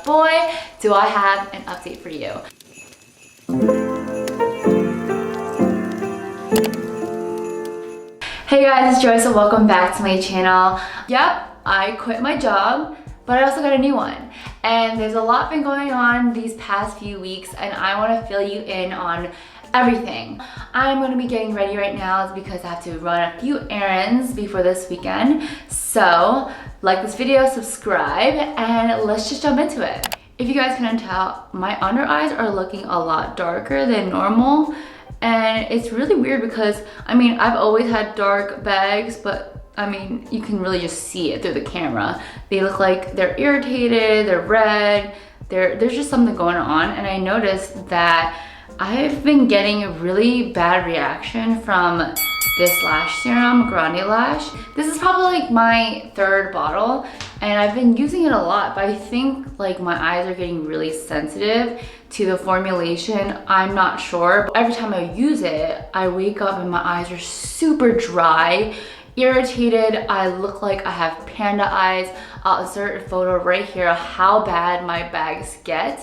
boy, do I have an update for you. Hey guys, it's Joyce and welcome back to my channel. Yep, I quit my job, but I also got a new one. And there's a lot been going on these past few weeks and I want to fill you in on everything. I'm going to be getting ready right now because I have to run a few errands before this weekend. So like this video, subscribe, and let's just jump into it. If you guys couldn't tell, my under eyes are looking a lot darker than normal. And it's really weird because, I mean, I've always had dark bags, but I mean, you can really just see it through the camera. They look like they're irritated, they're red, there's just something going on. And I noticed that I've been getting a really bad reaction from this lash serum, Grande Lash. This is probably like my third bottle and I've been using it a lot, but I think like my eyes are getting really sensitive to the formulation. I'm not sure. Every time I use it, I wake up and my eyes are super dry, irritated. I look like I have panda eyes. I'll insert a photo right here of how bad my bags get.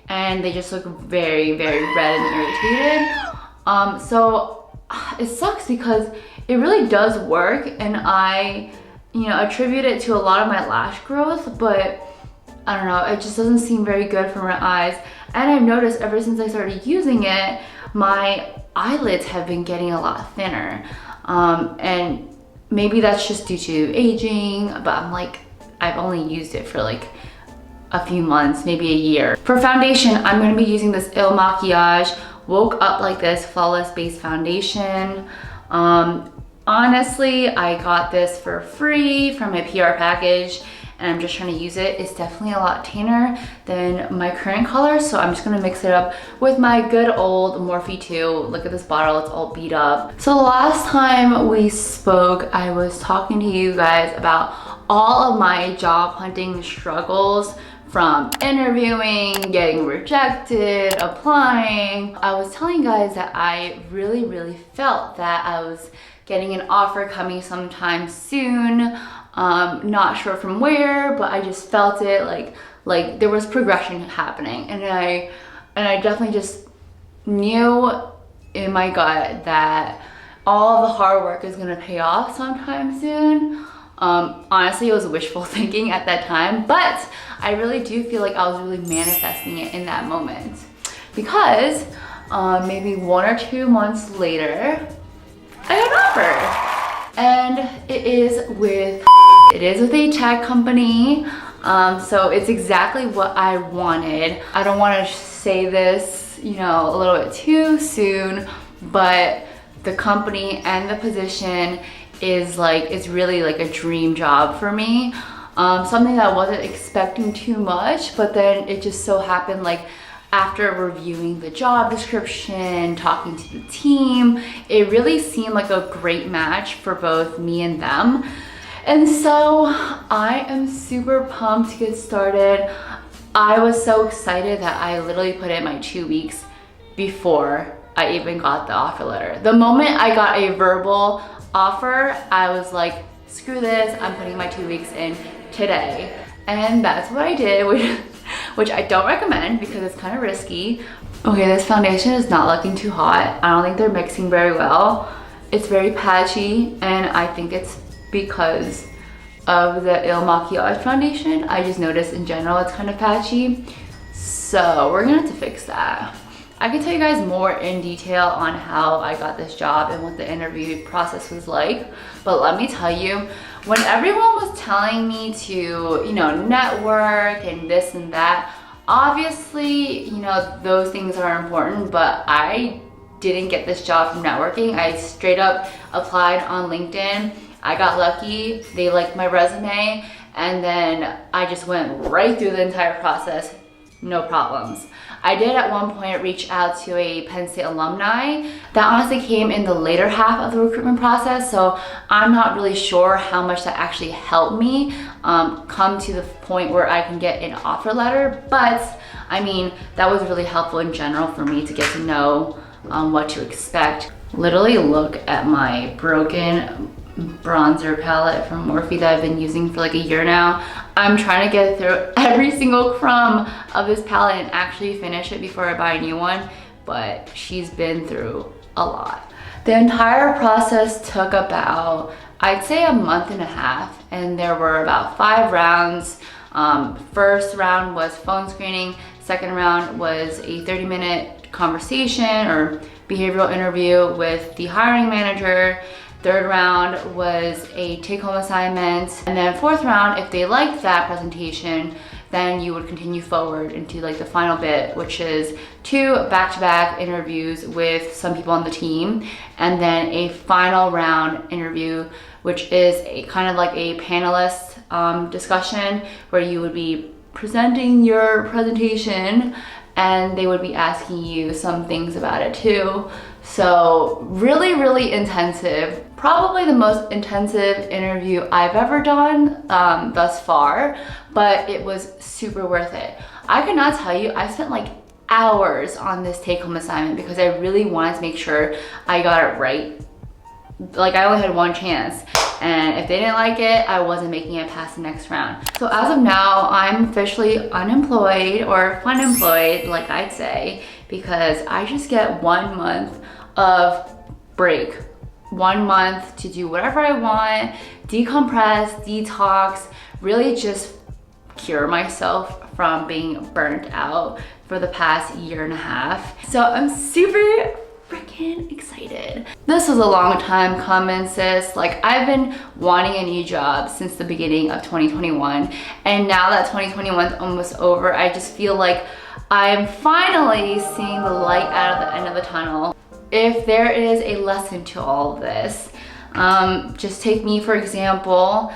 And they just look very, very red and irritated. So it sucks because it really does work and I, attribute it to a lot of my lash growth, but I don't know, it just doesn't seem very good for my eyes. And I've noticed ever since I started using it, my eyelids have been getting a lot thinner. And maybe that's just due to aging, but I'm like, I've only used it for like a few months, maybe a year. For foundation, I'm gonna be using this Il Makiage Woke Up Like This Flawless Base Foundation. Honestly, I got this for free from my PR package and I'm just trying to use it. It's definitely a lot tanner than my current color, so I'm just gonna mix it up with my good old Morphe 2. Look at this bottle, it's all beat up. So the last time we spoke, I was talking to you guys about all of my job hunting struggles, from interviewing, getting rejected, applying. I was telling you guys that I really felt that I was getting an offer coming sometime soon. Not sure from where, but I just felt it, like there was progression happening. And I definitely just knew in my gut that all the hard work is gonna pay off sometime soon. Honestly, it was wishful thinking at that time, but I really do feel like I was really manifesting it in that moment because maybe 1 or 2 months later, I got an offer, and it is with a tech company. So it's exactly what I wanted. I don't want to say this, a little bit too soon, but the company and the position is it's really like a dream job for me. Something that I wasn't expecting too much, but then it just so happened after reviewing the job description, talking to the team, it really seemed like a great match for both me and them. And so I am super pumped to get started. I was so excited that I literally put in my 2 weeks before I even got the offer letter. The moment I got a verbal offer, I was like, screw this, I'm putting my 2 weeks in today. And that's what I did, which I don't recommend because it's kind of risky. Okay, this foundation is not looking too hot. I don't think they're mixing very well. It's very patchy, and I think it's because of the Il Makiage foundation. I just noticed in general it's kind of patchy. So we're gonna have to fix that. I can tell you guys more in detail on how I got this job and what the interview process was like, but let me tell you, when everyone was telling me to, network and this and that, obviously, those things are important, but I didn't get this job from networking. I straight up applied on LinkedIn. I got lucky, they liked my resume, and then I just went right through the entire process, no problems. I did at one point reach out to a Penn State alumni. That honestly came in the later half of the recruitment process, so I'm not really sure how much that actually helped me come to the point where I can get an offer letter, but I mean, that was really helpful in general for me to get to know what to expect. Literally look at my broken bronzer palette from Morphe that I've been using for like a year now. I'm trying to get through every single crumb of this palette and actually finish it before I buy a new one, but she's been through a lot. The entire process took about, I'd say, a month and a half, and there were about 5 rounds. First round was phone screening, second round was a 30-minute conversation or behavioral interview with the hiring manager. Third round was a take-home assignment. And then fourth round, if they liked that presentation, then you would continue forward into like the final bit, which is 2 back-to-back interviews with some people on the team, and then a final round interview, which is a kind of like a panelist discussion where you would be presenting your presentation and they would be asking you some things about it too. So really, really intensive. Probably the most intensive interview I've ever done thus far, but it was super worth it. I could not tell you, I spent like hours on this take-home assignment because I really wanted to make sure I got it right. Like, I only had one chance, and if they didn't like it, I wasn't making it past the next round. So as of now, I'm officially unemployed, or unemployed, like I'd say, because I just get 1 month of break. 1 month to do whatever I want, decompress, detox, really just cure myself from being burnt out for the past 1.5 years. So I'm super freaking excited. This was a long time coming, sis. Like, I've been wanting a new job since the beginning of 2021, and now that 2021 is almost over, I just feel like I'm finally seeing the light out of the end of the tunnel. If there is a lesson to all of this, just take me for example.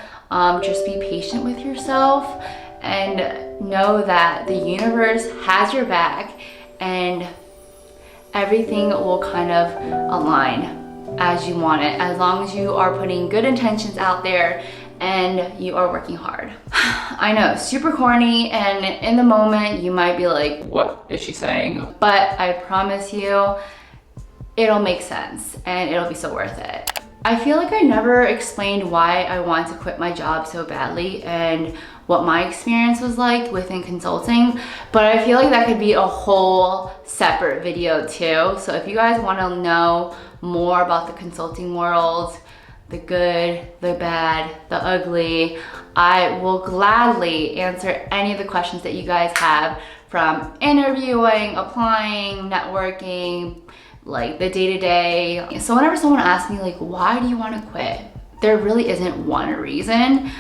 Just be patient with yourself and know that the universe has your back, and everything will kind of align as you want it, as long as you are putting good intentions out there and you are working hard. I know, super corny, and in the moment you might be like, what is she saying? But I promise you, it'll make sense and it'll be so worth it. I feel like I never explained why I wanted to quit my job so badly and what my experience was like within consulting, but I feel like that could be a whole separate video too. So if you guys want to know more about the consulting world, the good, the bad, the ugly, I will gladly answer any of the questions that you guys have, from interviewing, applying, networking, like the day-to-day. So whenever someone asks me like, why do you want to quit? There really isn't one reason.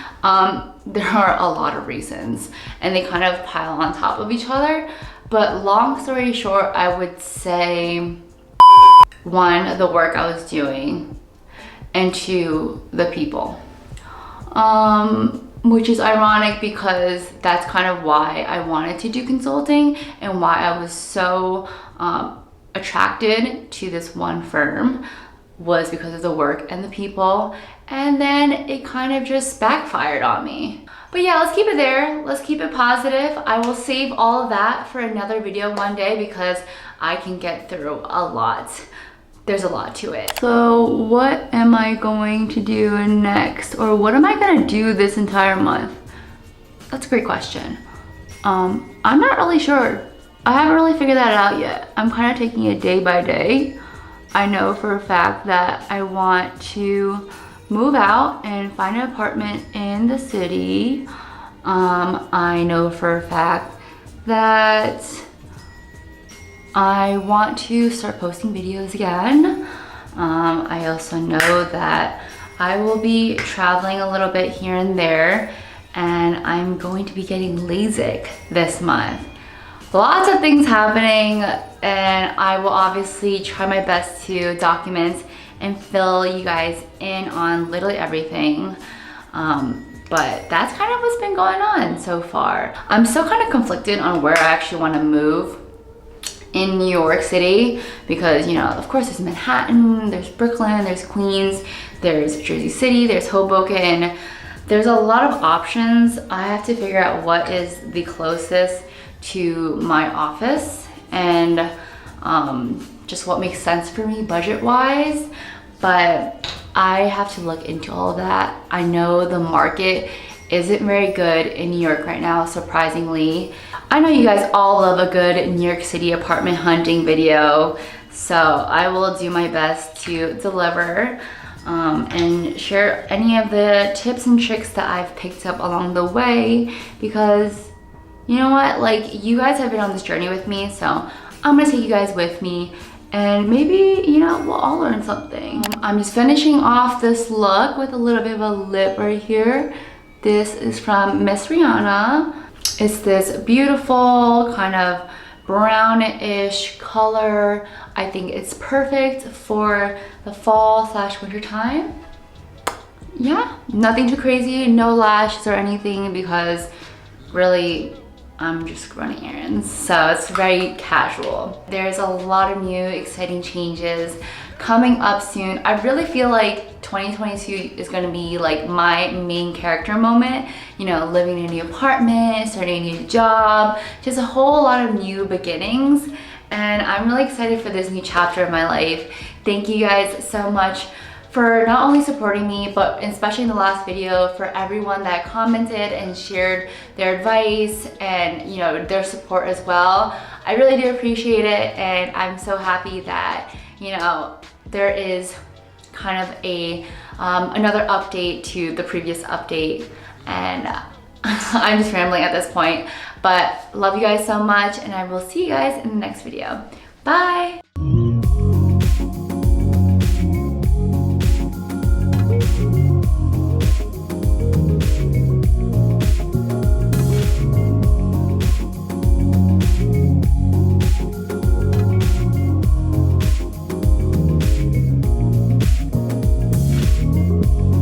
There are a lot of reasons and they kind of pile on top of each other. But long story short, I would say 1, the work I was doing, and 2, the people. Which is ironic because that's kind of why I wanted to do consulting and why I was so attracted to this one firm, was because of the work and the people, and then it kind of just backfired on me. But yeah, let's keep it there. Let's keep it positive. I will save all of that for another video one day because I can get through a lot. There's a lot to it. So what am I going to do next? Or what am I gonna do this entire month? That's a great question. I'm not really sure. I haven't really figured that out yet. I'm kind of taking it day by day. I know for a fact that I want to move out and find an apartment in the city. I know for a fact that I want to start posting videos again. I also know that I will be traveling a little bit here and there, and I'm going to be getting LASIK this month. Lots of things happening, and I will obviously try my best to document and fill you guys in on literally everything. But that's kind of what's been going on so far. I'm still kind of conflicted on where I actually want to move in New York City because, you know, of course there's Manhattan, there's Brooklyn, there's Queens, there's Jersey City, there's Hoboken. There's a lot of options. I have to figure out what is the closest to my office and just what makes sense for me budget-wise. But I have to look into all of that. I know the market isn't very good in New York right now, surprisingly. I know you guys all love a good New York City apartment hunting video, so I will do my best to deliver and share any of the tips and tricks that I've picked up along the way, because you know what, like, you guys have been on this journey with me, so I'm gonna take you guys with me, and maybe, you know, we'll all learn something. I'm just finishing off this look with a little bit of a lip right here. This is from Miss Rihanna. It's this beautiful kind of brownish color. I think it's perfect for the fall / winter time. Yeah, nothing too crazy, no lashes or anything, because really I'm just running errands, so it's very casual. There's a lot of new exciting changes coming up soon. I really feel like 2022 is going to be like my main character moment, you know, living in a new apartment, starting a new job, just a whole lot of new beginnings, and I'm really excited for this new chapter of my life. Thank you guys so much for not only supporting me, but especially in the last video, for everyone that commented and shared their advice and, you know, their support as well. I really do appreciate it, and I'm so happy that, you know, there is kind of a another update to the previous update, and I'm just rambling at this point, but love you guys so much, and I will see you guys in the next video. Bye.